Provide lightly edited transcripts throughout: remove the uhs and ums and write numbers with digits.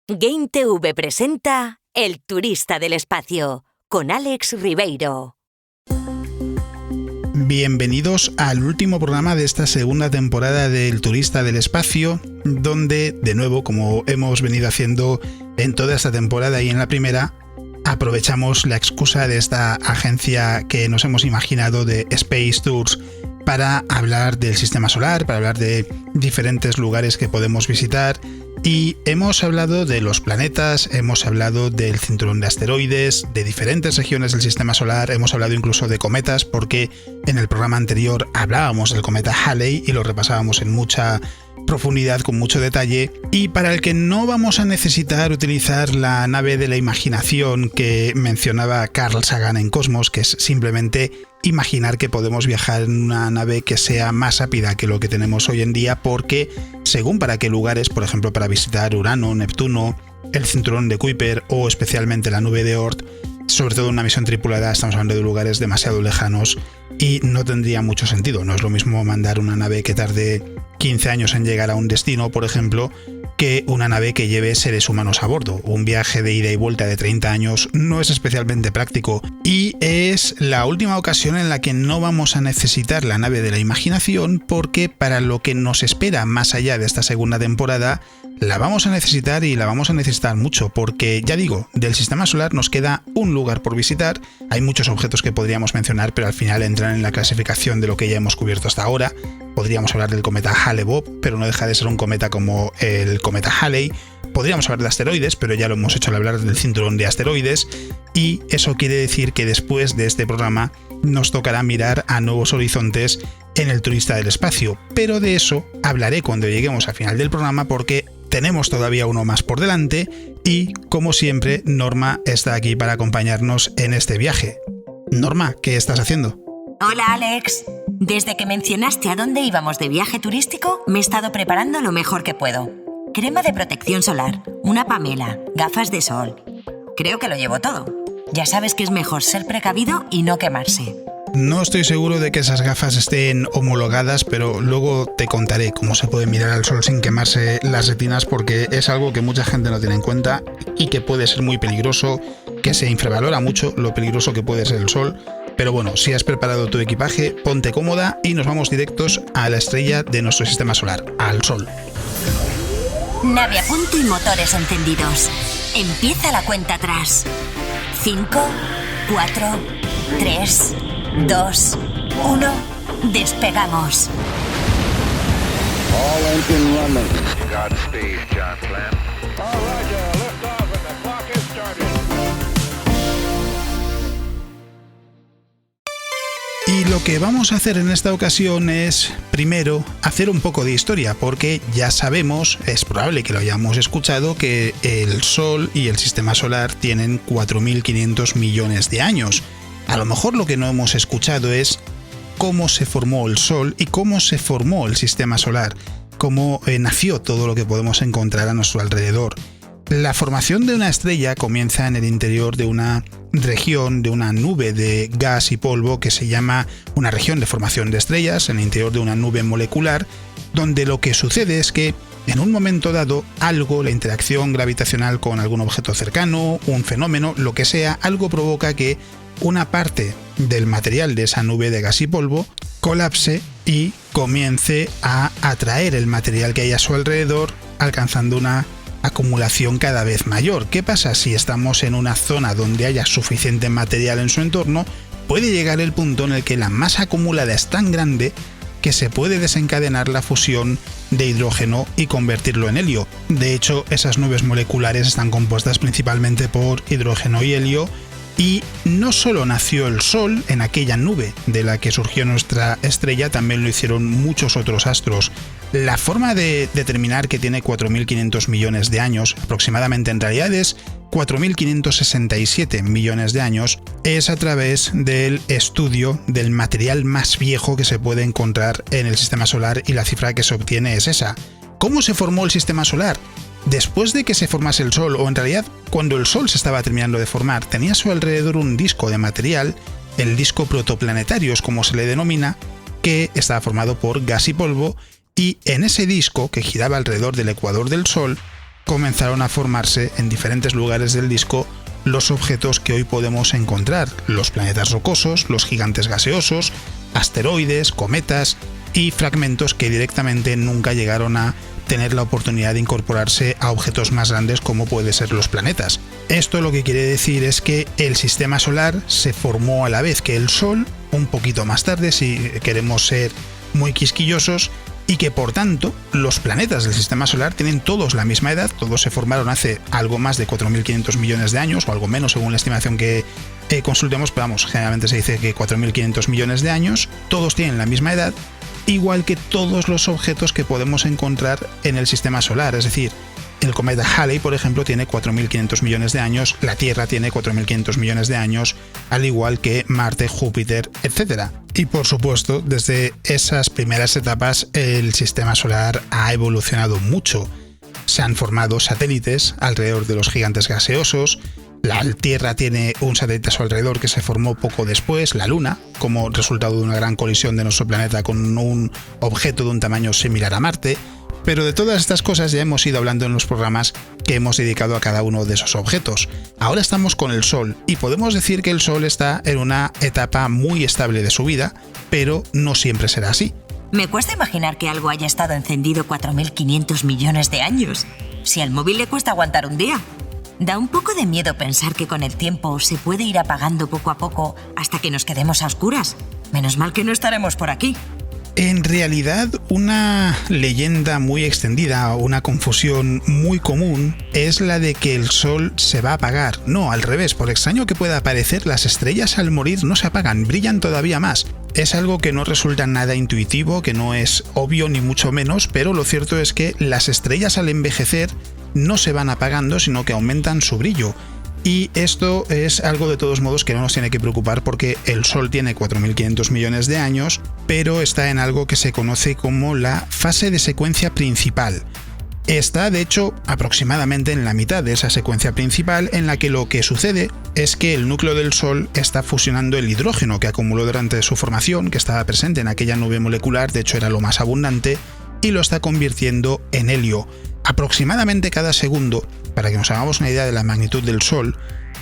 GameTV presenta El turista del espacio, con Alex Ribeiro. Bienvenidos al último programa de esta segunda temporada del Turista del Espacio, donde, de nuevo, como hemos venido haciendo en toda esta temporada y en la primera, aprovechamos la excusa de esta agencia que nos hemos imaginado de Space Tours para hablar del sistema solar, para hablar de diferentes lugares que podemos visitar. Y hemos hablado de los planetas, hemos hablado del cinturón de asteroides, de diferentes regiones del sistema solar, hemos hablado incluso de cometas, porque en el programa anterior hablábamos del cometa Halley y lo repasábamos en mucha profundidad, con mucho detalle, y para el que no vamos a necesitar utilizar la nave de la imaginación que mencionaba Carl Sagan en Cosmos, que es simplemente imaginar que podemos viajar en una nave que sea más rápida que lo que tenemos hoy en día, porque según para qué lugares, por ejemplo para visitar Urano, Neptuno, el cinturón de Kuiper o especialmente la nube de Oort, sobre todo en una misión tripulada, estamos hablando de lugares demasiado lejanos y no tendría mucho sentido. No es lo mismo mandar una nave que tarde 15 años en llegar a un destino, por ejemplo, que una nave que lleve seres humanos a bordo. Un viaje de ida y vuelta de 30 años no es especialmente práctico y es la última ocasión en la que no vamos a necesitar la nave de la imaginación, porque para lo que nos espera más allá de esta segunda temporada la vamos a necesitar, y la vamos a necesitar mucho, porque ya digo, del sistema solar nos queda un lugar por visitar. Hay muchos objetos que podríamos mencionar, pero al final entran en la clasificación de lo que ya hemos cubierto hasta ahora. Podríamos hablar del cometa Hale-Bopp, pero no deja de ser un cometa como el cometa Halley. Podríamos hablar de asteroides, pero ya lo hemos hecho al hablar del cinturón de asteroides, y eso quiere decir que después de este programa nos tocará mirar a nuevos horizontes en el turista del espacio, pero de eso hablaré cuando lleguemos al final del programa, porque tenemos todavía uno más por delante y, como siempre, Norma está aquí para acompañarnos en este viaje. Norma, ¿qué estás haciendo? Hola, Alex. Desde que mencionaste a dónde íbamos de viaje turístico, me he estado preparando lo mejor que puedo. Crema de protección solar, una pamela, gafas de sol. Creo que lo llevo todo. Ya sabes que es mejor ser precavido y no quemarse. No estoy seguro de que esas gafas estén homologadas, pero luego te contaré cómo se puede mirar al sol sin quemarse las retinas, porque es algo que mucha gente no tiene en cuenta y que puede ser muy peligroso, que se infravalora mucho lo peligroso que puede ser el sol. Pero bueno, si has preparado tu equipaje, ponte cómoda y nos vamos directos a la estrella de nuestro sistema solar, al Sol. Nave a punto y motores encendidos. Empieza la cuenta atrás. 5, 4, 3, 2, 1. Despegamos. All engine running. Godspeed, John Glenn. All right, lift off and the clock is started. Y lo que vamos a hacer en esta ocasión es, primero, hacer un poco de historia, porque ya sabemos, es probable que lo hayamos escuchado, que el Sol y el sistema solar tienen 4.500 millones de años. A lo mejor lo que no hemos escuchado es cómo se formó el Sol y cómo se formó el sistema solar, cómo nació todo lo que podemos encontrar a nuestro alrededor. La formación de una estrella comienza en el interior de una región, de una nube de gas y polvo que se llama una región de formación de estrellas, en el interior de una nube molecular, donde lo que sucede es que en un momento dado algo, la interacción gravitacional con algún objeto cercano, un fenómeno, lo que sea, algo provoca que una parte del material de esa nube de gas y polvo colapse y comience a atraer el material que hay a su alrededor, alcanzando una acumulación cada vez mayor. ¿Qué pasa si estamos en una zona donde haya suficiente material en su entorno? Puede llegar el punto en el que la masa acumulada es tan grande que se puede desencadenar la fusión de hidrógeno y convertirlo en helio. De hecho, esas nubes moleculares están compuestas principalmente por hidrógeno y helio, y no solo nació el Sol en aquella nube de la que surgió nuestra estrella, también lo hicieron muchos otros astros. La forma de determinar que tiene 4.500 millones de años, aproximadamente en realidad es 4.567 millones de años, es a través del estudio del material más viejo que se puede encontrar en el sistema solar, y la cifra que se obtiene es esa. ¿Cómo se formó el sistema solar? Después de que se formase el Sol, o en realidad cuando el Sol se estaba terminando de formar, tenía a su alrededor un disco de material, el disco protoplanetario es como se le denomina, que estaba formado por gas y polvo, y en ese disco, que giraba alrededor del ecuador del Sol, comenzaron a formarse en diferentes lugares del disco los objetos que hoy podemos encontrar, los planetas rocosos, los gigantes gaseosos, asteroides, cometas y fragmentos que directamente nunca llegaron a tener la oportunidad de incorporarse a objetos más grandes como puede ser los planetas. Esto lo que quiere decir es que el sistema solar se formó a la vez que el Sol, un poquito más tarde si queremos ser muy quisquillosos, y que por tanto los planetas del sistema solar tienen todos la misma edad, todos se formaron hace algo más de 4.500 millones de años o algo menos según la estimación que consultemos, pero vamos, generalmente se dice que 4.500 millones de años, todos tienen la misma edad, igual que todos los objetos que podemos encontrar en el sistema solar, es decir, el cometa Halley, por ejemplo, tiene 4.500 millones de años, la Tierra tiene 4.500 millones de años, al igual que Marte, Júpiter, etc. Y por supuesto, desde esas primeras etapas, el sistema solar ha evolucionado mucho. Se han formado satélites alrededor de los gigantes gaseosos, la Tierra tiene un satélite a su alrededor que se formó poco después, la Luna, como resultado de una gran colisión de nuestro planeta con un objeto de un tamaño similar a Marte. Pero de todas estas cosas ya hemos ido hablando en los programas que hemos dedicado a cada uno de esos objetos. Ahora estamos con el Sol y podemos decir que el Sol está en una etapa muy estable de su vida, pero no siempre será así. Me cuesta imaginar que algo haya estado encendido 4.500 millones de años. Si al móvil le cuesta aguantar un día. Da un poco de miedo pensar que con el tiempo se puede ir apagando poco a poco hasta que nos quedemos a oscuras. Menos mal que no estaremos por aquí. En realidad, una leyenda muy extendida, una confusión muy común, es la de que el Sol se va a apagar. No, al revés, por extraño que pueda parecer, las estrellas al morir no se apagan, brillan todavía más. Es algo que no resulta nada intuitivo, que no es obvio ni mucho menos, pero lo cierto es que las estrellas al envejecer no se van apagando, sino que aumentan su brillo. Y esto es algo de todos modos que no nos tiene que preocupar porque el Sol tiene 4.500 millones de años, pero está en algo que se conoce como la fase de secuencia principal. Está, de hecho, aproximadamente en la mitad de esa secuencia principal, en la que lo que sucede es que el núcleo del Sol está fusionando el hidrógeno que acumuló durante su formación, que estaba presente en aquella nube molecular, de hecho era lo más abundante, y lo está convirtiendo en helio. Aproximadamente cada segundo, para que nos hagamos una idea de la magnitud del Sol,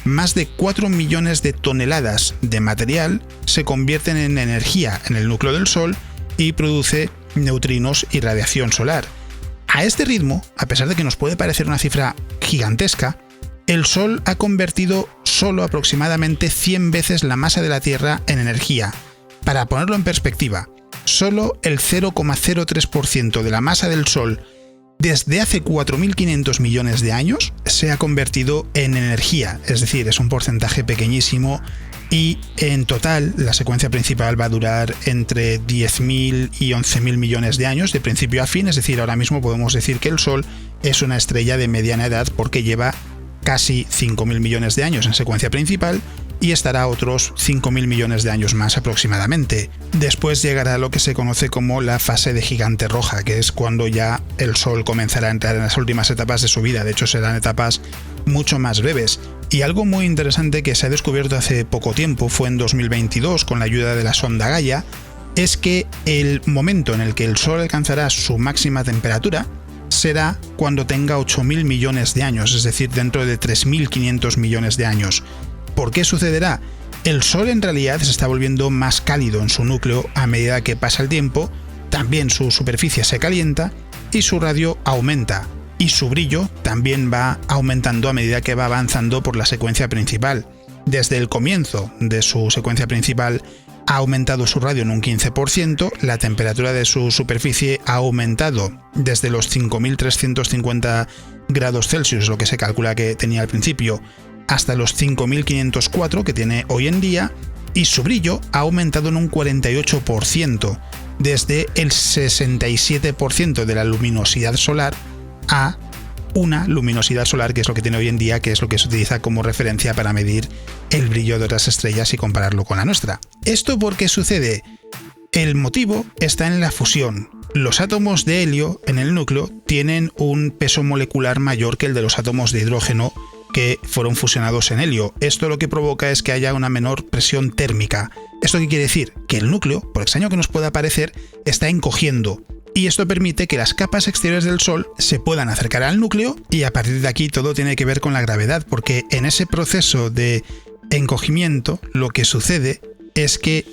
más de 4 millones de toneladas de material se convierten en energía en el núcleo del Sol y produce neutrinos y radiación solar. A este ritmo, a pesar de que nos puede parecer una cifra gigantesca, el Sol ha convertido solo aproximadamente 100 veces la masa de la Tierra en energía. Para ponerlo en perspectiva, solo el 0,03% de la masa del Sol desde hace 4.500 millones de años se ha convertido en energía, es decir, es un porcentaje pequeñísimo y en total la secuencia principal va a durar entre 10.000 y 11.000 millones de años de principio a fin, es decir, ahora mismo podemos decir que el Sol es una estrella de mediana edad porque lleva casi 5.000 millones de años en secuencia principal y estará otros 5.000 millones de años más aproximadamente. Después llegará lo que se conoce como la fase de gigante roja, que es cuando ya el Sol comenzará a entrar en las últimas etapas de su vida, de hecho serán etapas mucho más breves. Y algo muy interesante que se ha descubierto hace poco tiempo, fue en 2022 con la ayuda de la sonda Gaia, es que el momento en el que el Sol alcanzará su máxima temperatura será cuando tenga 8.000 millones de años, es decir, dentro de 3.500 millones de años. ¿Por qué sucederá? El Sol en realidad se está volviendo más cálido en su núcleo a medida que pasa el tiempo, también su superficie se calienta y su radio aumenta, y su brillo también va aumentando a medida que va avanzando por la secuencia principal. Desde el comienzo de su secuencia principal ha aumentado su radio en un 15%, la temperatura de su superficie ha aumentado desde los 5.350 grados Celsius, lo que se calcula que tenía al principio, hasta los 5.504 que tiene hoy en día, y su brillo ha aumentado en un 48%, desde el 67% de la luminosidad solar a una luminosidad solar, que es lo que tiene hoy en día, que es lo que se utiliza como referencia para medir el brillo de otras estrellas y compararlo con la nuestra. ¿Esto por qué sucede? El motivo está en la fusión. Los átomos de helio en el núcleo tienen un peso molecular mayor que el de los átomos de hidrógeno que fueron fusionados en helio. Esto lo que provoca es que haya una menor presión térmica. ¿Esto qué quiere decir? Que el núcleo, por extraño que nos pueda parecer, está encogiendo. y esto permite que las capas exteriores del Sol se puedan acercar al núcleo, y a partir de aquí todo tiene que ver con la gravedad, porque en ese proceso de encogimiento lo que sucede es que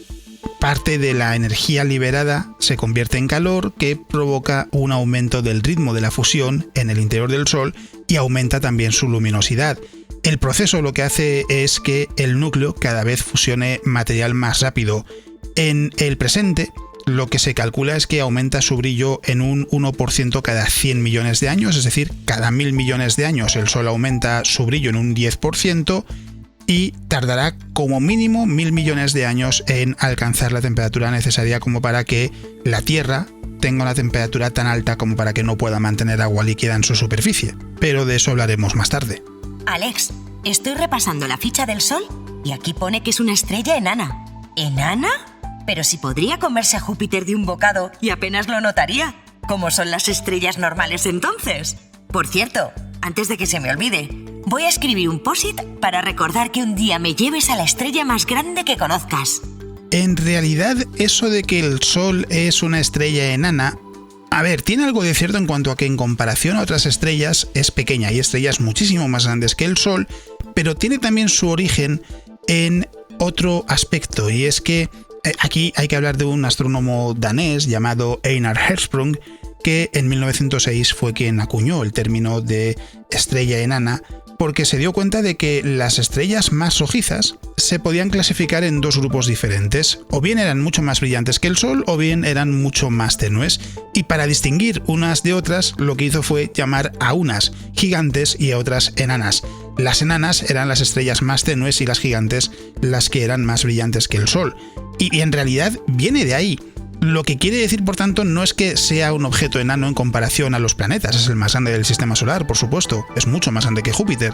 parte de la energía liberada se convierte en calor, que provoca un aumento del ritmo de la fusión en el interior del Sol y aumenta también su luminosidad. El proceso lo que hace es que el núcleo cada vez fusione material más rápido. En el presente, lo que se calcula es que aumenta su brillo en un 1% cada 100 millones de años, es decir, cada 1000 millones de años el Sol aumenta su brillo en un 10%, y tardará como mínimo 1000 millones de años en alcanzar la temperatura necesaria como para que la Tierra tenga una temperatura tan alta como para que no pueda mantener agua líquida en su superficie. Pero de eso hablaremos más tarde. Alex, estoy repasando la ficha del Sol y aquí pone que es una estrella enana. ¿Enana? Pero si podría comerse a Júpiter de un bocado y apenas lo notaría. ¿Cómo son las estrellas normales entonces? Por cierto, antes de que se me olvide, voy a escribir un post-it para recordar que un día me lleves a la estrella más grande que conozcas. En realidad, eso de que el Sol es una estrella enana, a ver, tiene algo de cierto en cuanto a que en comparación a otras estrellas es pequeña. Hay estrellas muchísimo más grandes que el Sol, pero tiene también su origen en otro aspecto, y es que aquí hay que hablar de un astrónomo danés llamado Einar Hertzsprung, que en 1906 fue quien acuñó el término de estrella enana, porque se dio cuenta de que las estrellas más rojizas se podían clasificar en dos grupos diferentes. O bien eran mucho más brillantes que el Sol, o bien eran mucho más tenues. Y para distinguir unas de otras, lo que hizo fue llamar a unas gigantes y a otras enanas. Las enanas eran las estrellas más tenues y las gigantes las que eran más brillantes que el Sol. Y en realidad viene de ahí. Lo que quiere decir, por tanto, no es que sea un objeto enano en comparación a los planetas. Es el más grande del sistema solar, por supuesto. Es mucho más grande que Júpiter.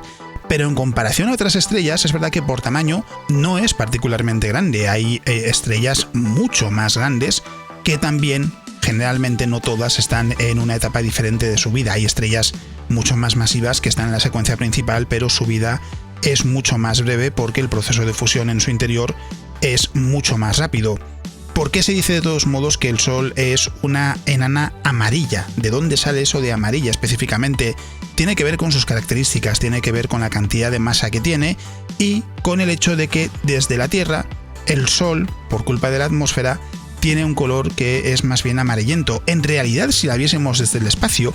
Pero en comparación a otras estrellas, es verdad que por tamaño no es particularmente grande. Hay estrellas mucho más grandes que también, generalmente no todas, están en una etapa diferente de su vida. Hay estrellas mucho más masivas que están en la secuencia principal, pero su vida es mucho más breve porque el proceso de fusión en su interior es mucho más rápido. ¿Por qué se dice de todos modos que el Sol es una enana amarilla? ¿De dónde sale eso de amarilla específicamente? Tiene que ver con sus características, tiene que ver con la cantidad de masa que tiene y con el hecho de que desde la Tierra el Sol, por culpa de la atmósfera, tiene un color que es más bien amarillento. En realidad, si la viésemos desde el espacio,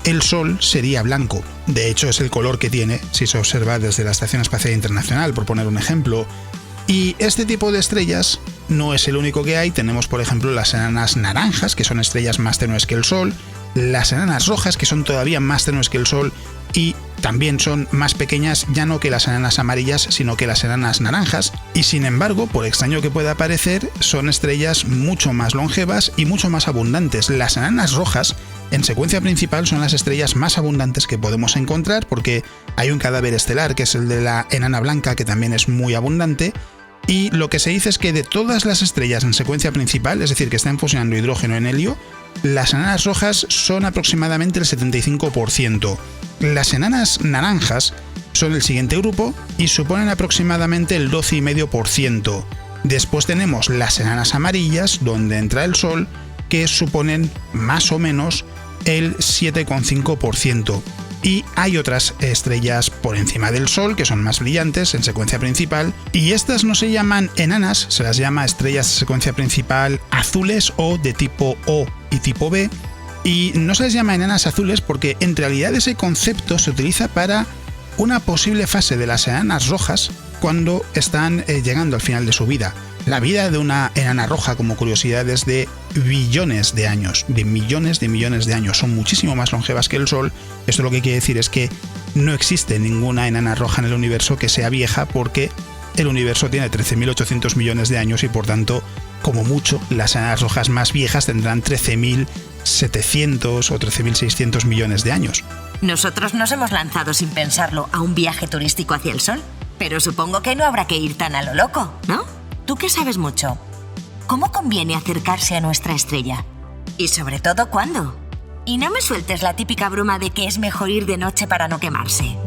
el Sol sería blanco. De hecho, es el color que tiene si se observa desde la Estación Espacial Internacional, por poner un ejemplo. Y este tipo de estrellas no es el único que hay. Tenemos, por ejemplo, las enanas naranjas, que son estrellas más tenues que el Sol, las enanas rojas, que son todavía más tenues que el Sol y también son más pequeñas, ya no que las enanas amarillas, sino que las enanas naranjas, y sin embargo, por extraño que pueda parecer, son estrellas mucho más longevas y mucho más abundantes. Las enanas rojas, en secuencia principal, son las estrellas más abundantes que podemos encontrar, porque hay un cadáver estelar, que es el de la enana blanca, que también es muy abundante. Y lo que se dice es que de todas las estrellas en secuencia principal, es decir, que están fusionando hidrógeno en helio, las enanas rojas son aproximadamente el 75%. Las enanas naranjas son el siguiente grupo y suponen aproximadamente el 12,5%. Después tenemos las enanas amarillas, donde entra el Sol, que suponen más o menos el 7,5%. Y hay otras estrellas por encima del Sol que son más brillantes en secuencia principal, y estas no se llaman enanas, se las llama estrellas de secuencia principal azules o de tipo O y tipo B, y no se les llama enanas azules porque en realidad ese concepto se utiliza para una posible fase de las enanas rojas cuando están llegando al final de su vida. La vida de una enana roja, como curiosidad, es de billones de años, de millones de años. Son muchísimo más longevas que el Sol. Esto lo que quiere decir es que no existe ninguna enana roja en el universo que sea vieja, porque el universo tiene 13.800 millones de años y por tanto, como mucho, las enanas rojas más viejas tendrán 13.700 o 13.600 millones de años. Nosotros nos hemos lanzado sin pensarlo a un viaje turístico hacia el Sol, pero supongo que no habrá que ir tan a lo loco, ¿no? Tú que sabes mucho, ¿cómo conviene acercarse a nuestra estrella? Y sobre todo, ¿cuándo? Y no me sueltes la típica broma de que es mejor ir de noche para no quemarse. Roger,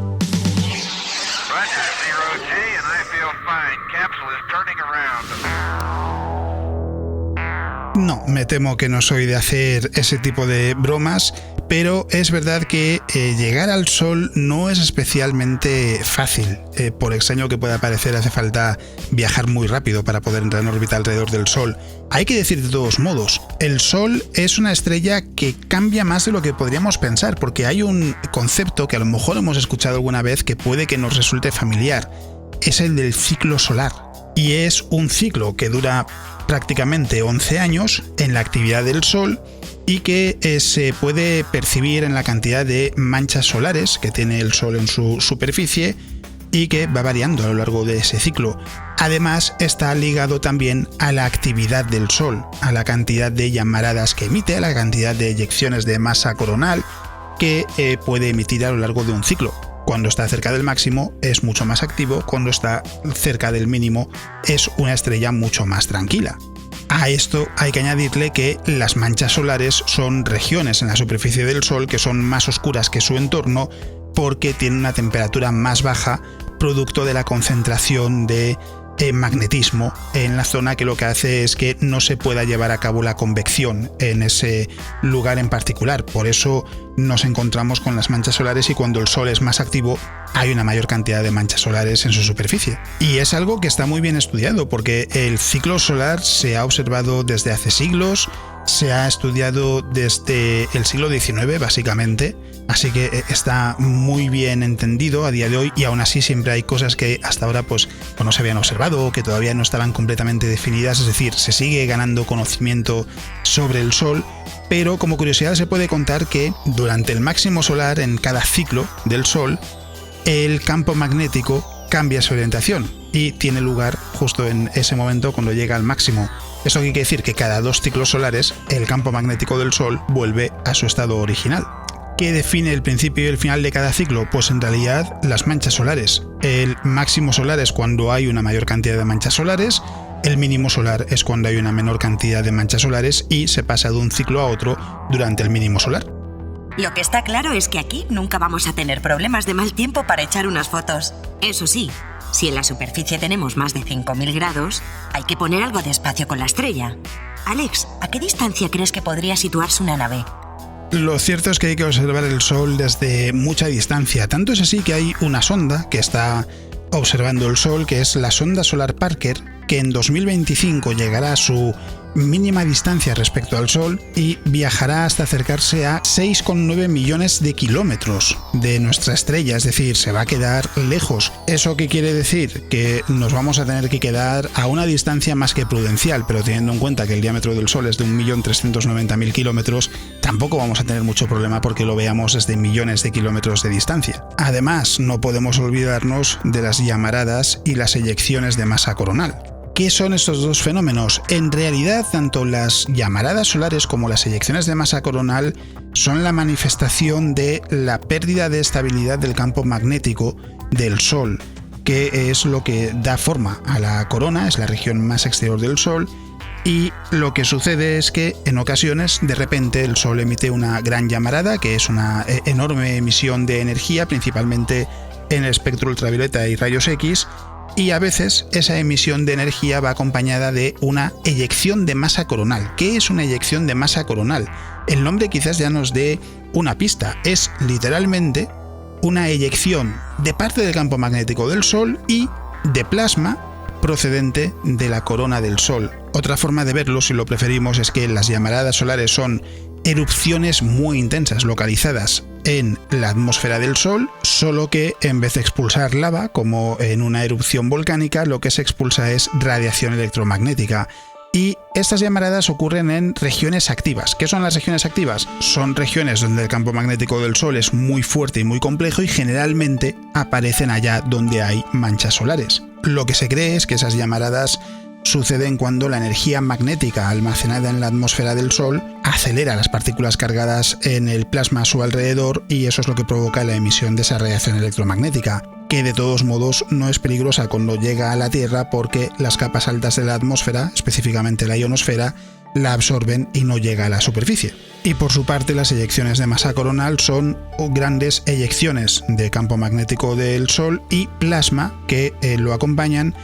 0G, and I feel fine. Capsule is turning around. No, me temo que no soy de hacer ese tipo de bromas, pero es verdad que llegar al Sol no es especialmente fácil. Por extraño que pueda parecer, hace falta viajar muy rápido para poder entrar en órbita alrededor del Sol. Hay que decir de todos modos, el Sol es una estrella que cambia más de lo que podríamos pensar, porque hay un concepto que a lo mejor hemos escuchado alguna vez que puede que nos resulte familiar. Es el del ciclo solar. Y es un ciclo que dura prácticamente 11 años en la actividad del Sol y que se puede percibir en la cantidad de manchas solares que tiene el Sol en su superficie y que va variando a lo largo de ese ciclo. Además, está ligado también a la actividad del Sol, a la cantidad de llamaradas que emite, a la cantidad de eyecciones de masa coronal que puede emitir a lo largo de un ciclo. Cuando está cerca del máximo es mucho más activo, cuando está cerca del mínimo es una estrella mucho más tranquila. A esto hay que añadirle que las manchas solares son regiones en la superficie del Sol que son más oscuras que su entorno porque tienen una temperatura más baja producto de la concentración de magnetismo en la zona, que lo que hace es que no se pueda llevar a cabo la convección en ese lugar en particular. Por eso nos encontramos con las manchas solares y cuando el Sol es más activo hay una mayor cantidad de manchas solares en su superficie. Y es algo que está muy bien estudiado porque el ciclo solar se ha observado desde hace siglos, se ha estudiado desde el siglo XIX básicamente, así que está muy bien entendido a día de hoy y aún así siempre hay cosas que hasta ahora pues no se habían observado o que todavía no estaban completamente definidas, es decir, se sigue ganando conocimiento sobre el Sol, pero como curiosidad se puede contar que durante el máximo solar en cada ciclo del Sol el campo magnético cambia su orientación y tiene lugar justo en ese momento cuando llega al máximo. Eso quiere decir que cada 2 ciclos solares el campo magnético del Sol vuelve a su estado original. ¿Qué define el principio y el final de cada ciclo? Pues en realidad las manchas solares. El máximo solar es cuando hay una mayor cantidad de manchas solares, el mínimo solar es cuando hay una menor cantidad de manchas solares y se pasa de un ciclo a otro durante el mínimo solar. Lo que está claro es que aquí nunca vamos a tener problemas de mal tiempo para echar unas fotos. Eso sí, si en la superficie tenemos más de 5.000 grados, hay que poner algo de espacio con la estrella. Alex, ¿a qué distancia crees que podría situarse una nave? Lo cierto es que hay que observar el Sol desde mucha distancia. Tanto es así que hay una sonda que está observando el Sol, que es la sonda solar Parker, que en 2025 llegará a su mínima distancia respecto al Sol y viajará hasta acercarse a 6,9 millones de kilómetros de nuestra estrella, es decir, se va a quedar lejos. ¿Eso qué quiere decir? Que nos vamos a tener que quedar a una distancia más que prudencial, pero teniendo en cuenta que el diámetro del Sol es de 1.390.000 kilómetros, tampoco vamos a tener mucho problema porque lo veamos desde millones de kilómetros de distancia. Además, no podemos olvidarnos de las llamaradas y las eyecciones de masa coronal. ¿Qué son estos dos fenómenos? En realidad, tanto las llamaradas solares como las eyecciones de masa coronal son la manifestación de la pérdida de estabilidad del campo magnético del Sol, que es lo que da forma a la corona, es la región más exterior del Sol, y lo que sucede es que en ocasiones, de repente, el Sol emite una gran llamarada, que es una enorme emisión de energía, principalmente en el espectro ultravioleta y rayos X, y a veces esa emisión de energía va acompañada de una eyección de masa coronal. ¿Qué es una eyección de masa coronal? El nombre quizás ya nos dé una pista. Es literalmente una eyección de parte del campo magnético del Sol y de plasma procedente de la corona del Sol. Otra forma de verlo, si lo preferimos, es que las llamaradas solares son erupciones muy intensas localizadas en la atmósfera del Sol, solo que en vez de expulsar lava, como en una erupción volcánica, lo que se expulsa es radiación electromagnética. Y estas llamaradas ocurren en regiones activas. ¿Qué son las regiones activas? Son regiones donde el campo magnético del Sol es muy fuerte y muy complejo y generalmente aparecen allá donde hay manchas solares. Lo que se cree es que esas llamaradas suceden cuando la energía magnética almacenada en la atmósfera del Sol acelera las partículas cargadas en el plasma a su alrededor y eso es lo que provoca la emisión de esa radiación electromagnética, que de todos modos no es peligrosa cuando llega a la Tierra porque las capas altas de la atmósfera, específicamente la ionosfera, la absorben y no llega a la superficie. Y por su parte, las eyecciones de masa coronal son grandes eyecciones de campo magnético del Sol y plasma que lo acompañan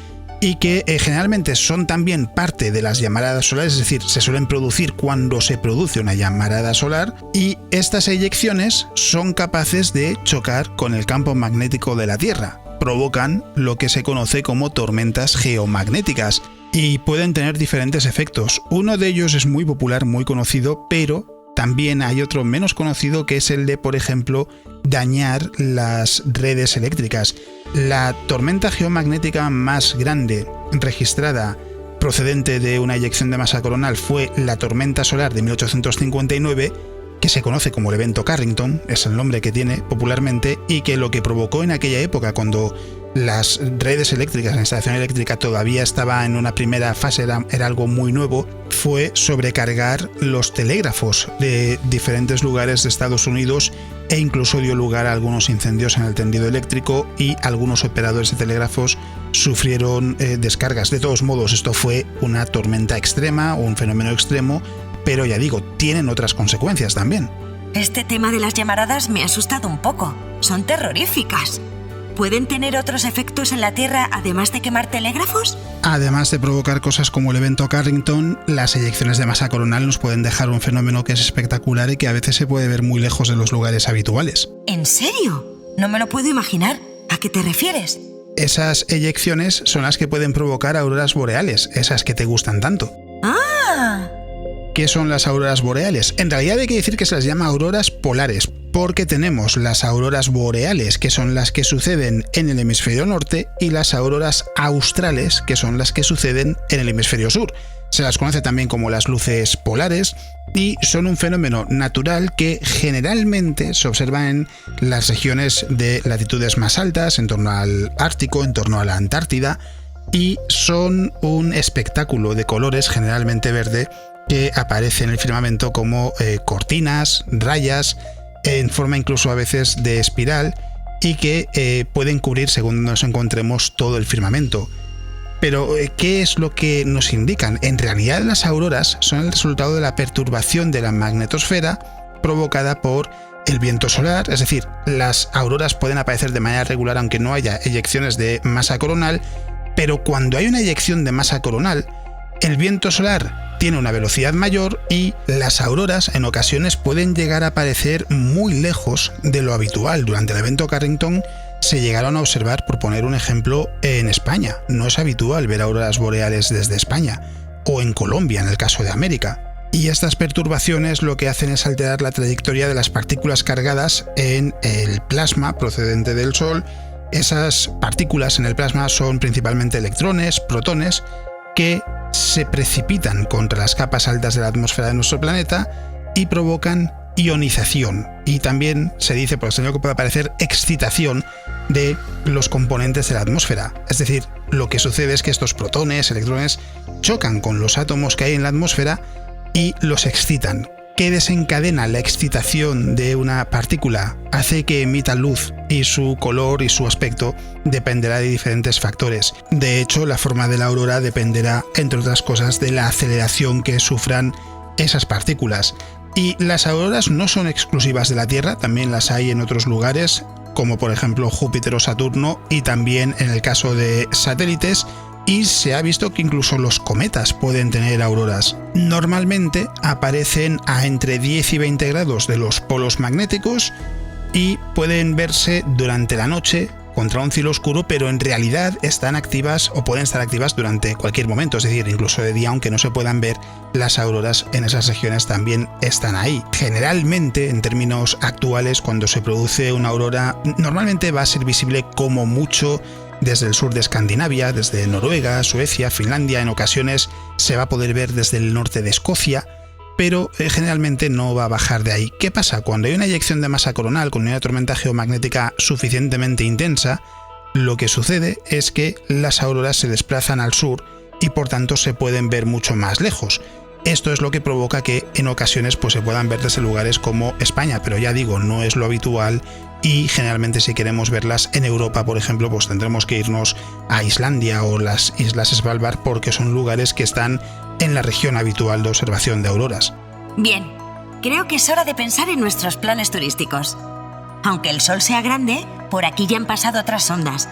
y que generalmente son también parte de las llamaradas solares, es decir, se suelen producir cuando se produce una llamarada solar, y estas eyecciones son capaces de chocar con el campo magnético de la Tierra. Provocan lo que se conoce como tormentas geomagnéticas y pueden tener diferentes efectos. Uno de ellos es muy popular, muy conocido, pero también hay otro menos conocido, que es el de, por ejemplo, dañar las redes eléctricas. La tormenta geomagnética más grande registrada procedente de una eyección de masa coronal fue la tormenta solar de 1859, que se conoce como el evento Carrington, es el nombre que tiene popularmente, y que lo que provocó en aquella época, cuando las redes eléctricas, la instalación eléctrica todavía estaba en una primera fase, era algo muy nuevo, fue sobrecargar los telégrafos de diferentes lugares de Estados Unidos, e incluso dio lugar a algunos incendios en el tendido eléctrico, y algunos operadores de telégrafos sufrieron descargas. De todos modos, esto fue una tormenta extrema, un fenómeno extremo, pero ya digo, tienen otras consecuencias también. Este tema de las llamaradas me ha asustado un poco. Son terroríficas. ¿Pueden tener otros efectos en la Tierra además de quemar telégrafos? Además de provocar cosas como el evento Carrington, las eyecciones de masa coronal nos pueden dejar un fenómeno que es espectacular y que a veces se puede ver muy lejos de los lugares habituales. ¿En serio? No me lo puedo imaginar. ¿A qué te refieres? Esas eyecciones son las que pueden provocar auroras boreales, esas que te gustan tanto. ¡Ah! ¿Qué son las auroras boreales? En realidad hay que decir que se las llama auroras polares, porque tenemos las auroras boreales, que son las que suceden en el hemisferio norte, y las auroras australes, que son las que suceden en el hemisferio sur. Se las conoce también como las luces polares, y son un fenómeno natural que generalmente se observa en las regiones de latitudes más altas, en torno al Ártico, en torno a la Antártida, y son un espectáculo de colores, generalmente verde, que aparece en el firmamento como cortinas, rayas, en forma incluso a veces de espiral, y que pueden cubrir, según nos encontremos, todo el firmamento. Pero, ¿qué es lo que nos indican? En realidad, las auroras son el resultado de la perturbación de la magnetosfera provocada por el viento solar, es decir, las auroras pueden aparecer de manera regular aunque no haya eyecciones de masa coronal, pero cuando hay una eyección de masa coronal, el viento solar tiene una velocidad mayor y las auroras en ocasiones pueden llegar a aparecer muy lejos de lo habitual. Durante el evento Carrington se llegaron a observar, por poner un ejemplo, en España. No es habitual ver auroras boreales desde España, o en Colombia en el caso de América. Y estas perturbaciones lo que hacen es alterar la trayectoria de las partículas cargadas en el plasma procedente del Sol. Esas partículas en el plasma son principalmente electrones, protones, que se precipitan contra las capas altas de la atmósfera de nuestro planeta y provocan ionización. Y también se dice, por extraño que pueda parecer, excitación de los componentes de la atmósfera. Es decir, lo que sucede es que estos protones, electrones, chocan con los átomos que hay en la atmósfera y los excitan. ¿Qué desencadena la excitación de una partícula? Hace que emita luz, y su color y su aspecto dependerá de diferentes factores. De hecho, la forma de la aurora dependerá, entre otras cosas, de la aceleración que sufran esas partículas. Y las auroras no son exclusivas de la Tierra, también las hay en otros lugares, como por ejemplo Júpiter o Saturno, y también en el caso de satélites, y se ha visto que incluso los cometas pueden tener auroras. Normalmente aparecen a entre 10 y 20 grados de los polos magnéticos y pueden verse durante la noche contra un cielo oscuro, pero en realidad están activas o pueden estar activas durante cualquier momento, es decir, incluso de día, aunque no se puedan ver, las auroras en esas regiones también están ahí. Generalmente, en términos actuales, cuando se produce una aurora, normalmente va a ser visible como mucho desde el sur de Escandinavia, desde Noruega, Suecia, Finlandia. En ocasiones se va a poder ver desde el norte de Escocia, pero generalmente no va a bajar de ahí. ¿Qué pasa? Cuando hay una eyección de masa coronal con una tormenta geomagnética suficientemente intensa, lo que sucede es que las auroras se desplazan al sur y por tanto se pueden ver mucho más lejos. Esto es lo que provoca que en ocasiones se puedan ver desde lugares como España, pero ya digo, no es lo habitual, y generalmente si queremos verlas en Europa, por ejemplo, tendremos que irnos a Islandia o las Islas Svalbard, porque son lugares que están en la región habitual de observación de auroras. Bien, creo que es hora de pensar en nuestros planes turísticos. Aunque el Sol sea grande, por aquí ya han pasado otras sondas.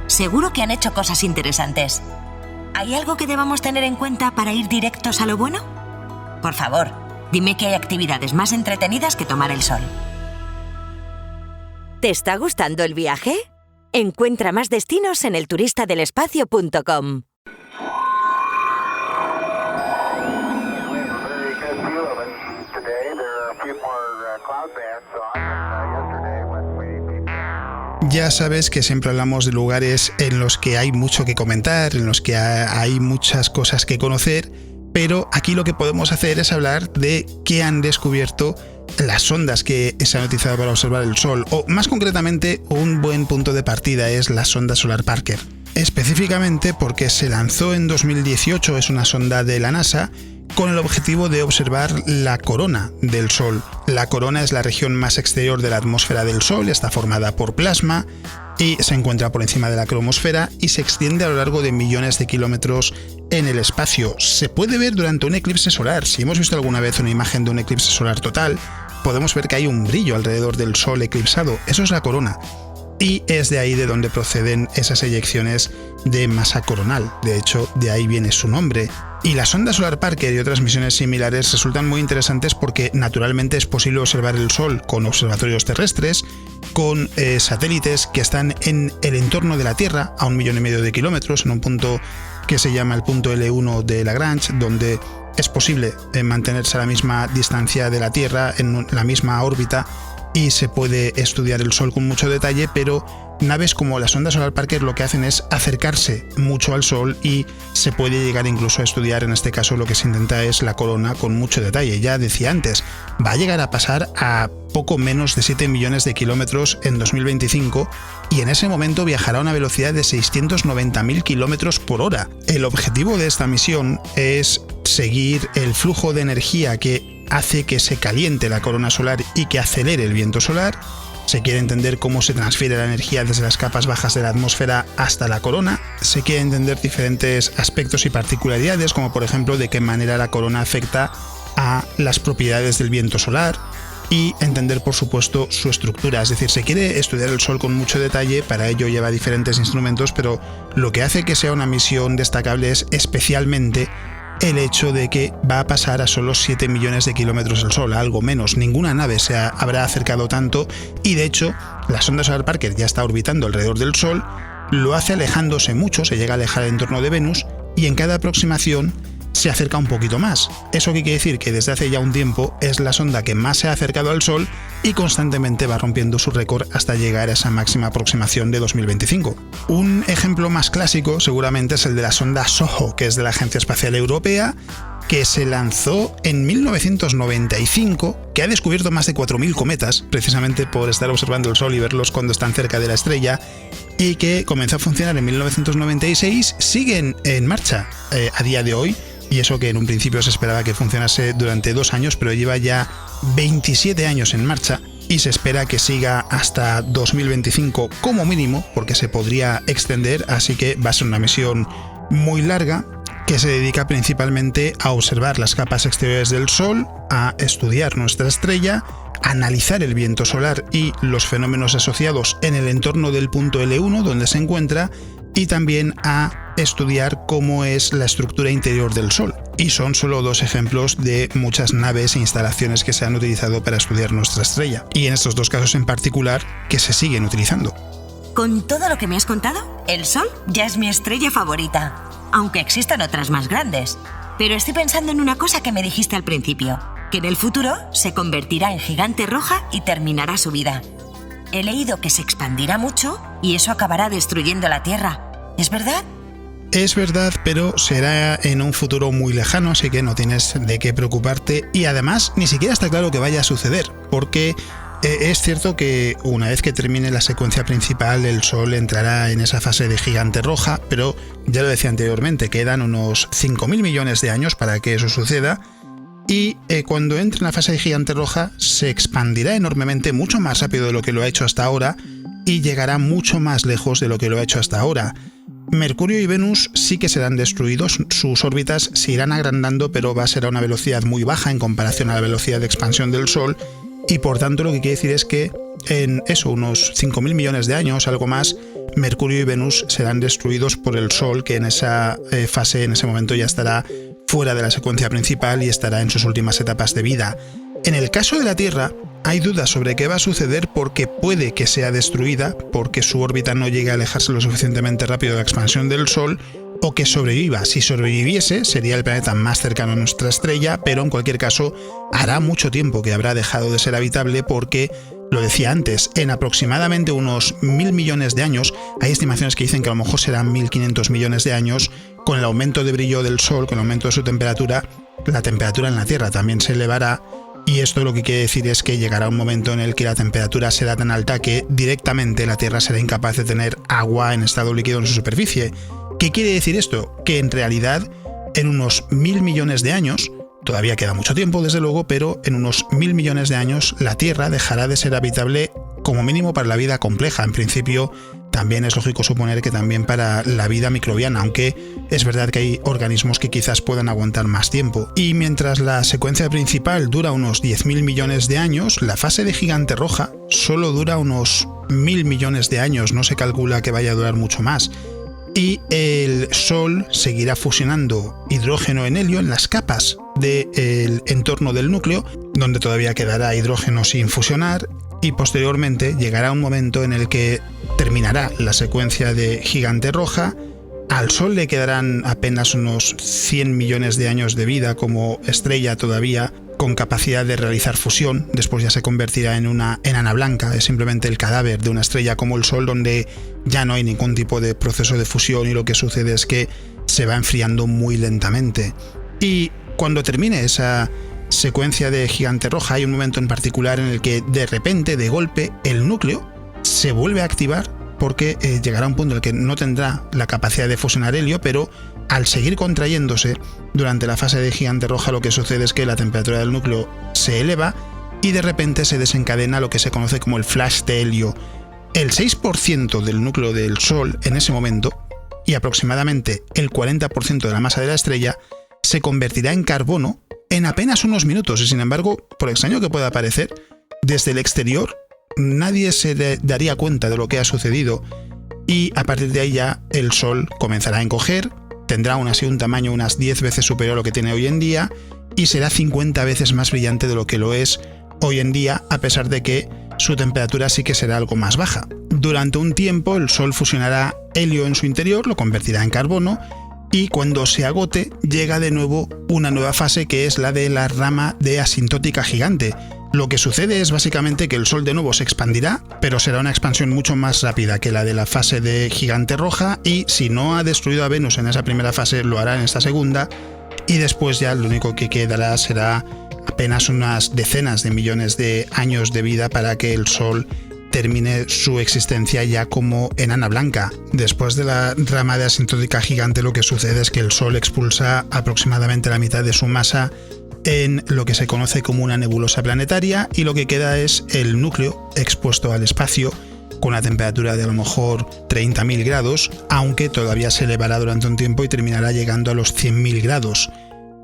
Seguro que han hecho cosas interesantes. ¿Hay algo que debamos tener en cuenta para ir directos a lo bueno? Por favor, dime que hay actividades más entretenidas que tomar el sol. ¿Te está gustando el viaje? Encuentra más destinos en elturistadelespacio.com. Ya sabes que siempre hablamos de lugares en los que hay mucho que comentar, en los que hay muchas cosas que conocer, pero aquí lo que podemos hacer es hablar de qué han descubierto las sondas que se han utilizado para observar el Sol, o más concretamente, un buen punto de partida es la sonda Solar Parker. Específicamente porque se lanzó en 2018, es una sonda de la NASA, con el objetivo de observar la corona del Sol. La corona es la región más exterior de la atmósfera del Sol, está formada por plasma y se encuentra por encima de la cromosfera y se extiende a lo largo de millones de kilómetros en el espacio. Se puede ver durante un eclipse solar. Si hemos visto alguna vez una imagen de un eclipse solar total, podemos ver que hay un brillo alrededor del Sol eclipsado. Eso es la corona. Y es de ahí de donde proceden esas eyecciones de masa coronal. De hecho, de ahí viene su nombre. Y la sonda Solar Parker y otras misiones similares resultan muy interesantes porque naturalmente es posible observar el Sol con observatorios terrestres, con satélites que están en el entorno de la Tierra a 1,5 millones de kilómetros, en un punto que se llama el punto L1 de Lagrange, donde es posible mantenerse a la misma distancia de la Tierra, en la misma órbita, y se puede estudiar el Sol con mucho detalle, pero naves como la sonda Solar Parker lo que hacen es acercarse mucho al Sol y se puede llegar incluso a estudiar, en este caso lo que se intenta es la corona con mucho detalle. Ya decía antes, va a llegar a pasar a poco menos de 7 millones de kilómetros en 2025 y en ese momento viajará a una velocidad de 690.000 kilómetros por hora. El objetivo de esta misión es seguir el flujo de energía que hace que se caliente la corona solar y que acelere el viento solar. Se quiere entender cómo se transfiere la energía desde las capas bajas de la atmósfera hasta la corona. Se quiere entender diferentes aspectos y particularidades, como por ejemplo de qué manera la corona afecta a las propiedades del viento solar y entender por supuesto su estructura. Es decir, se quiere estudiar el Sol con mucho detalle, para ello lleva diferentes instrumentos, pero lo que hace que sea una misión destacable es especialmente el hecho de que va a pasar a solo 7 millones de kilómetros del Sol, algo menos. Ninguna nave se habrá acercado tanto y de hecho la sonda Solar Parker ya está orbitando alrededor del Sol, lo hace alejándose mucho, se llega a alejar en torno de Venus y en cada aproximación se acerca un poquito más. ¿Eso qué quiere decir? Que desde hace ya un tiempo es la sonda que más se ha acercado al Sol y constantemente va rompiendo su récord hasta llegar a esa máxima aproximación de 2025. Un ejemplo más clásico seguramente es el de la sonda SOHO, que es de la Agencia Espacial Europea, que se lanzó en 1995, que ha descubierto más de 4.000 cometas, precisamente por estar observando el Sol y verlos cuando están cerca de la estrella, y que comenzó a funcionar en 1996, siguen en marcha a día de hoy, y eso que en un principio se esperaba que funcionase durante 2 años, pero lleva ya 27 años en marcha y se espera que siga hasta 2025 como mínimo, porque se podría extender, así que va a ser una misión muy larga que se dedica principalmente a observar las capas exteriores del Sol, a estudiar nuestra estrella, a analizar el viento solar y los fenómenos asociados en el entorno del punto L1 donde se encuentra, y también a estudiar cómo es la estructura interior del Sol. Y son solo 2 ejemplos de muchas naves e instalaciones que se han utilizado para estudiar nuestra estrella, y en estos 2 casos en particular que se siguen utilizando. Con todo lo que me has contado, el Sol ya es mi estrella favorita, aunque existan otras más grandes. Pero estoy pensando en una cosa que me dijiste al principio, que en el futuro se convertirá en gigante roja y terminará su vida. He leído que se expandirá mucho y eso acabará destruyendo la Tierra. ¿Es verdad? Es verdad, pero será en un futuro muy lejano, así que no tienes de qué preocuparte, y además ni siquiera está claro que vaya a suceder, porque es cierto que una vez que termine la secuencia principal el Sol entrará en esa fase de gigante roja, pero ya lo decía anteriormente, quedan unos 5.000 millones de años para que eso suceda, y cuando entre en la fase de gigante roja se expandirá enormemente, mucho más rápido de lo que lo ha hecho hasta ahora, y llegará mucho más lejos de lo que lo ha hecho hasta ahora. Mercurio y Venus sí que serán destruidos, sus órbitas se irán agrandando, pero va a ser a una velocidad muy baja en comparación a la velocidad de expansión del Sol, y por tanto lo que quiere decir es que en eso, unos 5.000 millones de años, algo más, Mercurio y Venus serán destruidos por el Sol, que en esa fase, en ese momento ya estará fuera de la secuencia principal y estará en sus últimas etapas de vida. En el caso de la Tierra, hay dudas sobre qué va a suceder porque puede que sea destruida, porque su órbita no llegue a alejarse lo suficientemente rápido de la expansión del Sol, o que sobreviva. Si sobreviviese, sería el planeta más cercano a nuestra estrella, pero en cualquier caso hará mucho tiempo que habrá dejado de ser habitable porque, lo decía antes, en aproximadamente unos 1.000 millones de años, hay estimaciones que dicen que a lo mejor serán 1.500 millones de años, con el aumento de brillo del Sol, con el aumento de su temperatura, la temperatura en la Tierra también se elevará. Y esto lo que quiere decir es que llegará un momento en el que la temperatura será tan alta que directamente la Tierra será incapaz de tener agua en estado líquido en su superficie. ¿Qué quiere decir esto? Que en realidad en unos 1.000 millones de años, todavía queda mucho tiempo desde luego, pero en unos 1.000 millones de años la Tierra dejará de ser habitable como mínimo para la vida compleja. En principio también es lógico suponer que también para la vida microbiana, aunque es verdad que hay organismos que quizás puedan aguantar más tiempo. Y mientras la secuencia principal dura unos 10.000 millones de años, la fase de gigante roja solo dura unos 1.000 millones de años, no se calcula que vaya a durar mucho más. Y el Sol seguirá fusionando hidrógeno en helio en las capas del entorno del núcleo, donde todavía quedará hidrógeno sin fusionar, y posteriormente llegará un momento en el que terminará la secuencia de gigante roja. Al Sol le quedarán apenas unos 100 millones de años de vida como estrella todavía, con capacidad de realizar fusión. Después ya se convertirá en una enana blanca, es simplemente el cadáver de una estrella como el Sol, donde ya no hay ningún tipo de proceso de fusión y lo que sucede es que se va enfriando muy lentamente. Y cuando termine esa secuencia de gigante roja, hay un momento en particular en el que de repente, de golpe, el núcleo se vuelve a activar porque llegará un punto en el que no tendrá la capacidad de fusionar helio, pero al seguir contrayéndose durante la fase de gigante roja, lo que sucede es que la temperatura del núcleo se eleva y de repente se desencadena lo que se conoce como el flash de helio. El 6% del núcleo del Sol en ese momento, y aproximadamente el 40% de la masa de la estrella, se convertirá en carbono en apenas unos minutos, y sin embargo, por extraño que pueda parecer, desde el exterior nadie se daría cuenta de lo que ha sucedido, y a partir de ahí ya el Sol comenzará a encoger, tendrá aún así un tamaño unas 10 veces superior a lo que tiene hoy en día, y será 50 veces más brillante de lo que lo es hoy en día, a pesar de que su temperatura sí que será algo más baja. Durante un tiempo el Sol fusionará helio en su interior, lo convertirá en carbono, y cuando se agote llega de nuevo una nueva fase, que es la de la rama de asintótica gigante. Lo que sucede es básicamente que el Sol de nuevo se expandirá, pero será una expansión mucho más rápida que la de la fase de gigante roja, y si no ha destruido a Venus en esa primera fase, lo hará en esta segunda, y después ya lo único que quedará será apenas unas decenas de millones de años de vida para que el Sol termine su existencia ya como enana blanca. Después de la rama de asintótica gigante, lo que sucede es que el Sol expulsa aproximadamente la mitad de su masa en lo que se conoce como una nebulosa planetaria, y lo que queda es el núcleo expuesto al espacio con una temperatura de a lo mejor 30.000 grados, aunque todavía se elevará durante un tiempo y terminará llegando a los 100.000 grados.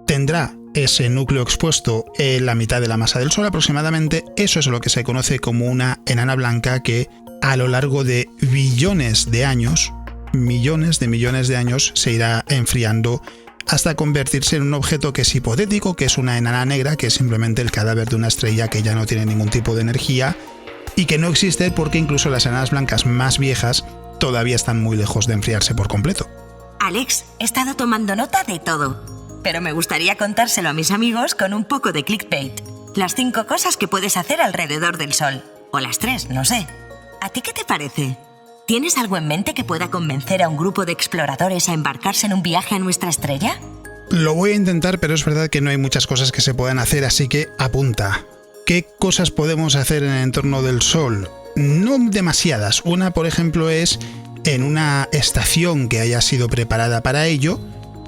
Tendrá ese núcleo expuesto en la mitad de la masa del Sol aproximadamente. Eso es lo que se conoce como una enana blanca, que a lo largo de billones de años, millones de años, se irá enfriando hasta convertirse en un objeto que es hipotético, que es una enana negra, que es simplemente el cadáver de una estrella que ya no tiene ningún tipo de energía y que no existe, porque incluso las enanas blancas más viejas todavía están muy lejos de enfriarse por completo. Alex, he estado tomando nota de todo, pero me gustaría contárselo a mis amigos con un poco de clickbait. Las 5 cosas que puedes hacer alrededor del Sol. O las 3, no sé. ¿A ti qué te parece? ¿Tienes algo en mente que pueda convencer a un grupo de exploradores a embarcarse en un viaje a nuestra estrella? Lo voy a intentar, pero es verdad que no hay muchas cosas que se puedan hacer, así que apunta. ¿Qué cosas podemos hacer en el entorno del Sol? No demasiadas. Una, por ejemplo, es en una estación que haya sido preparada para ello,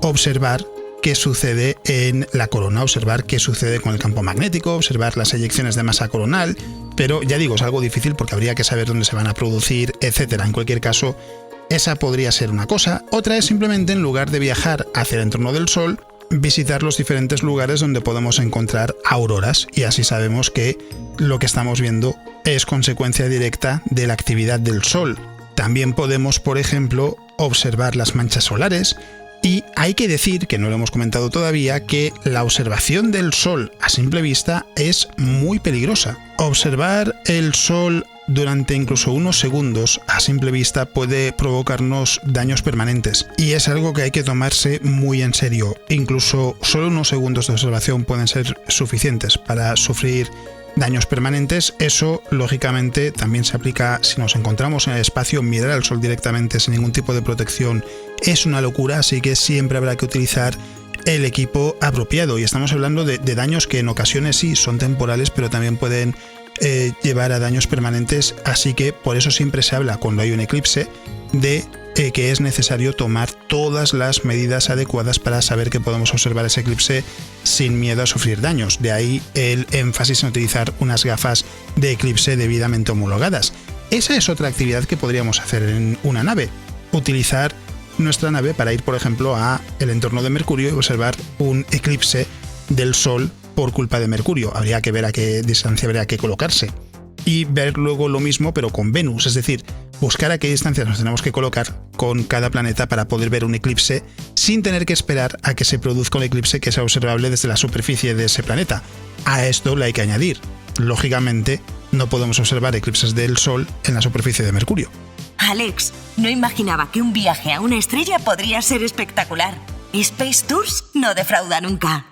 observar qué sucede en la corona, observar qué sucede con el campo magnético, observar las eyecciones de masa coronal, pero ya digo, es algo difícil porque habría que saber dónde se van a producir, etcétera. En cualquier caso, esa podría ser una cosa. Otra es simplemente, en lugar de viajar hacia el entorno del Sol, visitar los diferentes lugares donde podemos encontrar auroras, y así sabemos que lo que estamos viendo es consecuencia directa de la actividad del Sol. También podemos, por ejemplo, observar las manchas solares, y hay que decir, que no lo hemos comentado todavía, que la observación del Sol a simple vista es muy peligrosa. Observar el Sol durante incluso unos segundos a simple vista puede provocarnos daños permanentes, y es algo que hay que tomarse muy en serio. Incluso solo unos segundos de observación pueden ser suficientes para sufrir daños permanentes. Eso, lógicamente, también se aplica si nos encontramos en el espacio. Mirar al Sol directamente sin ningún tipo de protección es una locura, así que siempre habrá que utilizar el equipo apropiado. Y estamos hablando de daños que en ocasiones sí son temporales, pero también pueden llevar a daños permanentes, así que por eso siempre se habla cuando hay un eclipse de que es necesario tomar todas las medidas adecuadas para saber que podemos observar ese eclipse sin miedo a sufrir daños. De ahí el énfasis en utilizar unas gafas de eclipse debidamente homologadas. Esa es otra actividad que podríamos hacer en una nave, utilizar nuestra nave para ir, por ejemplo, a el entorno de Mercurio y observar un eclipse del Sol por culpa de Mercurio. Habría que ver a qué distancia habría que colocarse. Y ver luego lo mismo pero con Venus, es decir, buscar a qué distancia nos tenemos que colocar con cada planeta para poder ver un eclipse sin tener que esperar a que se produzca un eclipse que sea observable desde la superficie de ese planeta. A esto le hay que añadir, lógicamente, no podemos observar eclipses del Sol en la superficie de Mercurio. Alex, no imaginaba que un viaje a una estrella podría ser espectacular. Space Tours no defrauda nunca.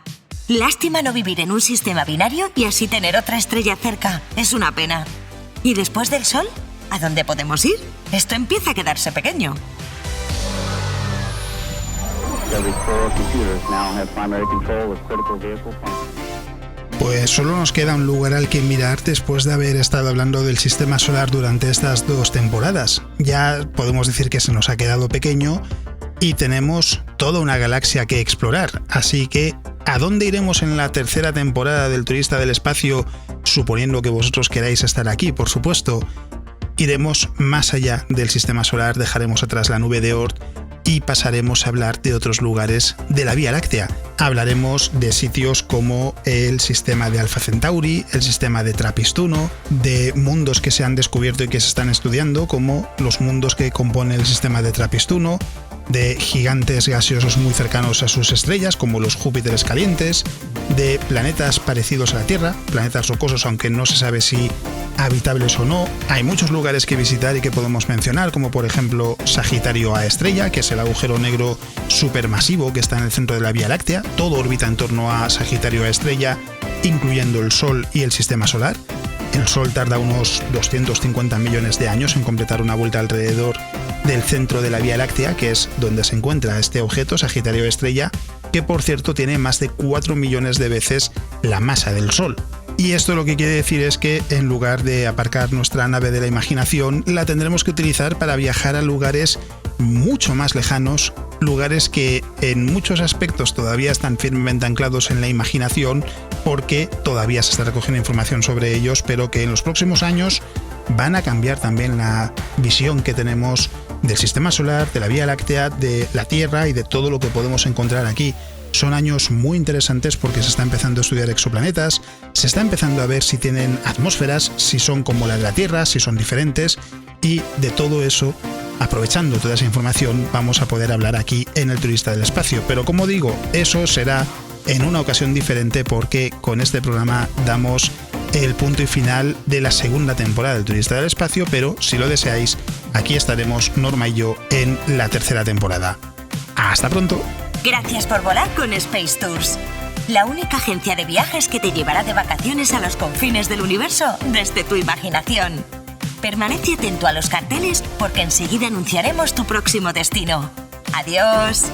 Lástima no vivir en un sistema binario y así tener otra estrella cerca. Es una pena. ¿Y después del Sol? ¿A dónde podemos ir? Esto empieza a quedarse pequeño. Pues solo nos queda un lugar al que mirar después de haber estado hablando del sistema solar durante estas 2 temporadas. Ya podemos decir que se nos ha quedado pequeño y tenemos toda una galaxia que explorar, así que ¿a dónde iremos en la tercera temporada del Turista del Espacio? Suponiendo que vosotros queráis estar aquí, por supuesto. Iremos más allá del sistema solar, dejaremos atrás la nube de Oort y pasaremos a hablar de otros lugares de la Vía Láctea. Hablaremos de sitios como el sistema de Alpha Centauri, el sistema de Trappist-1, de mundos que se han descubierto y que se están estudiando, como los mundos que componen el sistema de Trappist-1, de gigantes gaseosos muy cercanos a sus estrellas, como los Júpiteres calientes, de planetas parecidos a la Tierra, planetas rocosos aunque no se sabe si habitables o no. Hay muchos lugares que visitar y que podemos mencionar, como por ejemplo Sagitario A estrella, que es el agujero negro supermasivo que está en el centro de la Vía Láctea. Todo orbita en torno a Sagitario A estrella, incluyendo el Sol y el sistema solar. El Sol tarda unos 250 millones de años en completar una vuelta alrededor del centro de la Vía Láctea, que es donde se encuentra este objeto, Sagitario A estrella, que por cierto tiene más de 4 millones de veces la masa del Sol. Y esto lo que quiere decir es que en lugar de aparcar nuestra nave de la imaginación, la tendremos que utilizar para viajar a lugares mucho más lejanos, lugares que en muchos aspectos todavía están firmemente anclados en la imaginación porque todavía se está recogiendo información sobre ellos, pero que en los próximos años van a cambiar también la visión que tenemos del sistema solar, de la Vía Láctea, de la Tierra y de todo lo que podemos encontrar aquí. Son años muy interesantes porque se está empezando a estudiar exoplanetas, se está empezando a ver si tienen atmósferas, si son como la de la Tierra, si son diferentes, y de todo eso, aprovechando toda esa información, vamos a poder hablar aquí en el Turista del Espacio. Pero como digo, eso será en una ocasión diferente porque con este programa damos el punto y final de la segunda temporada del Turista del Espacio, pero si lo deseáis, aquí estaremos Norma y yo en la tercera temporada. ¡Hasta pronto! Gracias por volar con Space Tours, la única agencia de viajes que te llevará de vacaciones a los confines del universo desde tu imaginación. Permanece atento a los carteles porque enseguida anunciaremos tu próximo destino. ¡Adiós!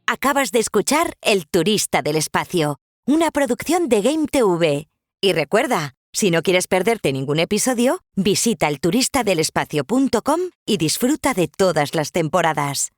Acabas de escuchar El Turista del Espacio, una producción de Game TV. Y recuerda, si no quieres perderte ningún episodio, visita elturistadelespacio.com y disfruta de todas las temporadas.